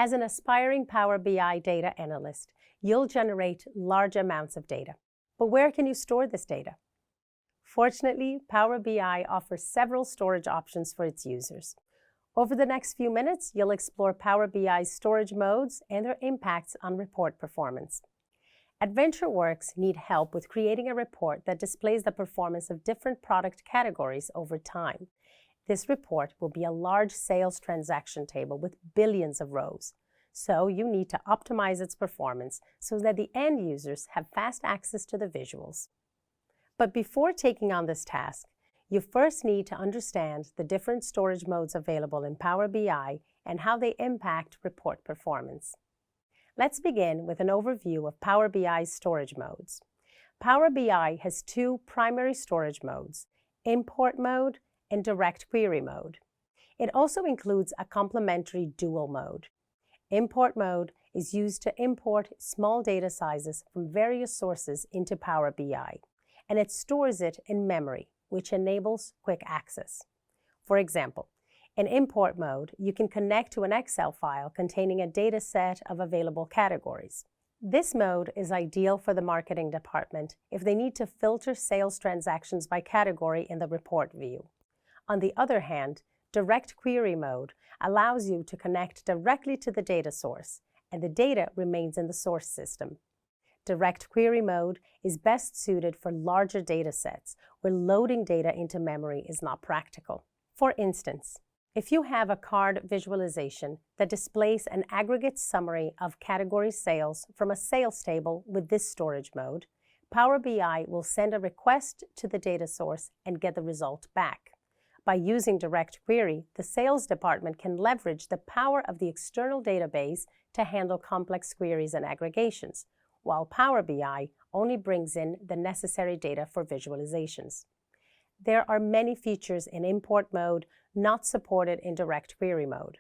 As an aspiring Power BI data analyst, you'll generate large amounts of data. But where can you store this data? Fortunately, Power BI offers several storage options for its users. Over the next few minutes, you'll explore Power BI's storage modes and their impacts on report performance. AdventureWorks need help with creating a report that displays the performance of different product categories over time. This report will be a large sales transaction table with billions of rows. So you need to optimize its performance so that the end users have fast access to the visuals. But before taking on this task, you first need to understand the different storage modes available in Power BI and how they impact report performance. Let's begin with an overview of Power BI's storage modes. Power BI has two primary storage modes, import mode and direct query mode. It also includes a complementary dual mode. Import mode is used to import small data sizes from various sources into Power BI, and it stores it in memory, which enables quick access. For example, in import mode, you can connect to an Excel file containing a data set of available categories. This mode is ideal for the marketing department if they need to filter sales transactions by category in the report view. On the other hand, direct query mode allows you to connect directly to the data source, and the data remains in the source system. Direct query mode is best suited for larger data sets where loading data into memory is not practical. For instance, if you have a card visualization that displays an aggregate summary of category sales from a sales table with this storage mode, Power BI will send a request to the data source and get the result back. By using direct query, the sales department can leverage the power of the external database to handle complex queries and aggregations, while Power BI only brings in the necessary data for visualizations. There are many features in import mode not supported in direct query mode.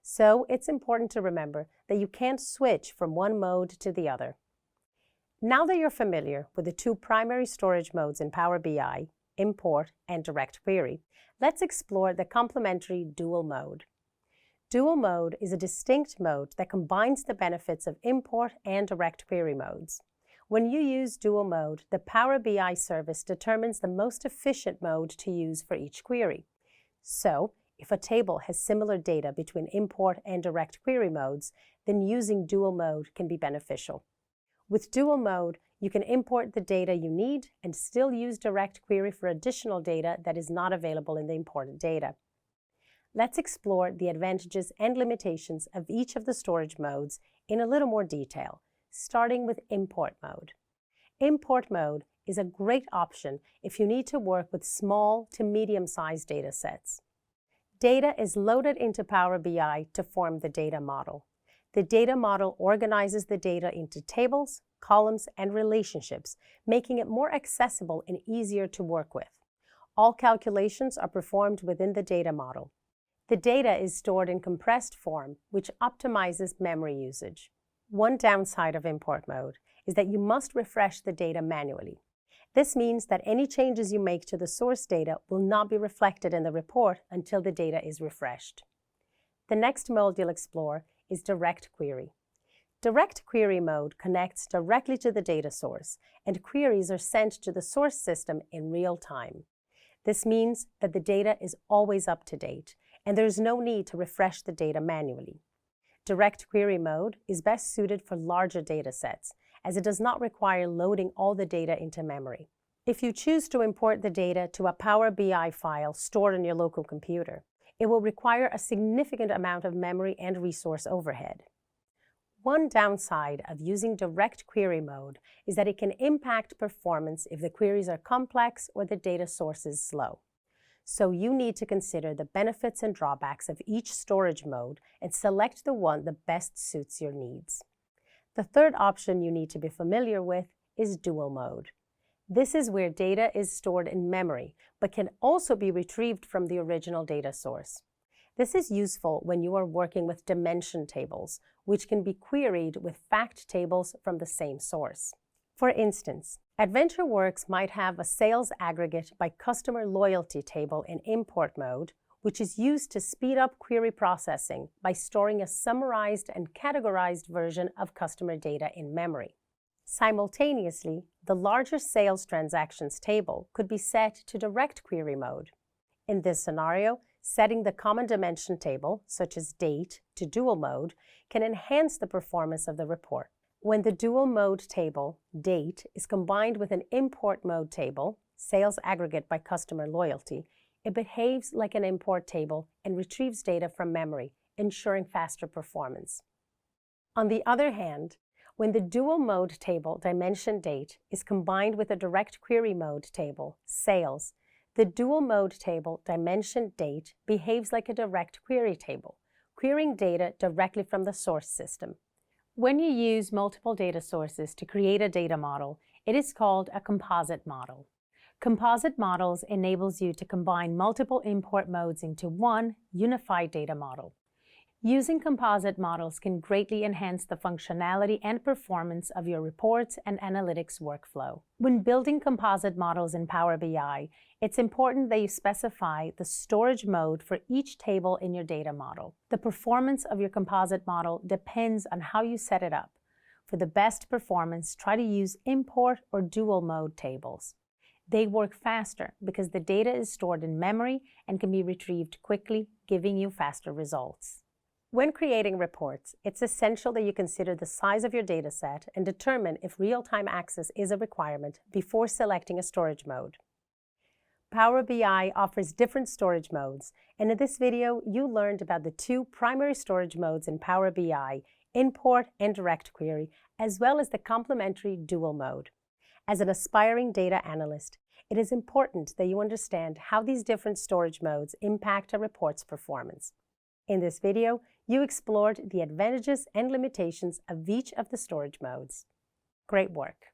So it's important to remember that you can't switch from one mode to the other. Now that you're familiar with the two primary storage modes in Power BI, import and direct query, let's explore the complementary dual mode. Dual mode is a distinct mode that combines the benefits of import and direct query modes. When you use dual mode, the Power BI service determines the most efficient mode to use for each query. So, if a table has similar data between import and direct query modes, then using dual mode can be beneficial. With dual mode, you can import the data you need and still use direct query for additional data that is not available in the imported data. Let's explore the advantages and limitations of each of the storage modes in a little more detail, starting with import mode. Import mode is a great option if you need to work with small to medium-sized data sets. Data is loaded into Power BI to form the data model. The data model organizes the data into tables, columns, and relationships, making it more accessible and easier to work with. All calculations are performed within the data model. The data is stored in compressed form, which optimizes memory usage. One downside of import mode is that you must refresh the data manually. This means that any changes you make to the source data will not be reflected in the report until the data is refreshed. The next mode you'll explore is direct query. Direct query mode connects directly to the data source, and queries are sent to the source system in real time. This means that the data is always up to date, and there is no need to refresh the data manually. Direct query mode is best suited for larger data sets, as it does not require loading all the data into memory. If you choose to import the data to a Power BI file stored on your local computer, it will require a significant amount of memory and resource overhead. One downside of using direct query mode is that it can impact performance if the queries are complex or the data source is slow. So you need to consider the benefits and drawbacks of each storage mode and select the one that best suits your needs. The third option you need to be familiar with is dual mode. This is where data is stored in memory, but can also be retrieved from the original data source. This is useful when you are working with dimension tables, which can be queried with fact tables from the same source. For instance, AdventureWorks might have a sales aggregate by customer loyalty table in import mode, which is used to speed up query processing by storing a summarized and categorized version of customer data in memory. Simultaneously, the larger sales transactions table could be set to direct query mode. In this scenario, setting the common dimension table, such as date, to dual mode can enhance the performance of the report. When the dual mode table, date, is combined with an import mode table, sales aggregate by customer loyalty, it behaves like an import table and retrieves data from memory, ensuring faster performance. On the other hand, when the dual mode table, dimension date, is combined with a direct query mode table, sales, the dual mode table, dimension date, behaves like a direct query table, querying data directly from the source system. When you use multiple data sources to create a data model, it is called a composite model. Composite models enables you to combine multiple import modes into one unified data model. Using composite models can greatly enhance the functionality and performance of your reports and analytics workflow. When building composite models in Power BI, it's important that you specify the storage mode for each table in your data model. The performance of your composite model depends on how you set it up. For the best performance, try to use import or dual mode tables. They work faster because the data is stored in memory and can be retrieved quickly, giving you faster results. When creating reports, it's essential that you consider the size of your data set and determine if real-time access is a requirement before selecting a storage mode. Power BI offers different storage modes, and in this video, you learned about the two primary storage modes in Power BI, import and direct query, as well as the complementary dual mode. As an aspiring data analyst, it is important that you understand how these different storage modes impact a report's performance. In this video, you explored the advantages and limitations of each of the storage modes. Great work!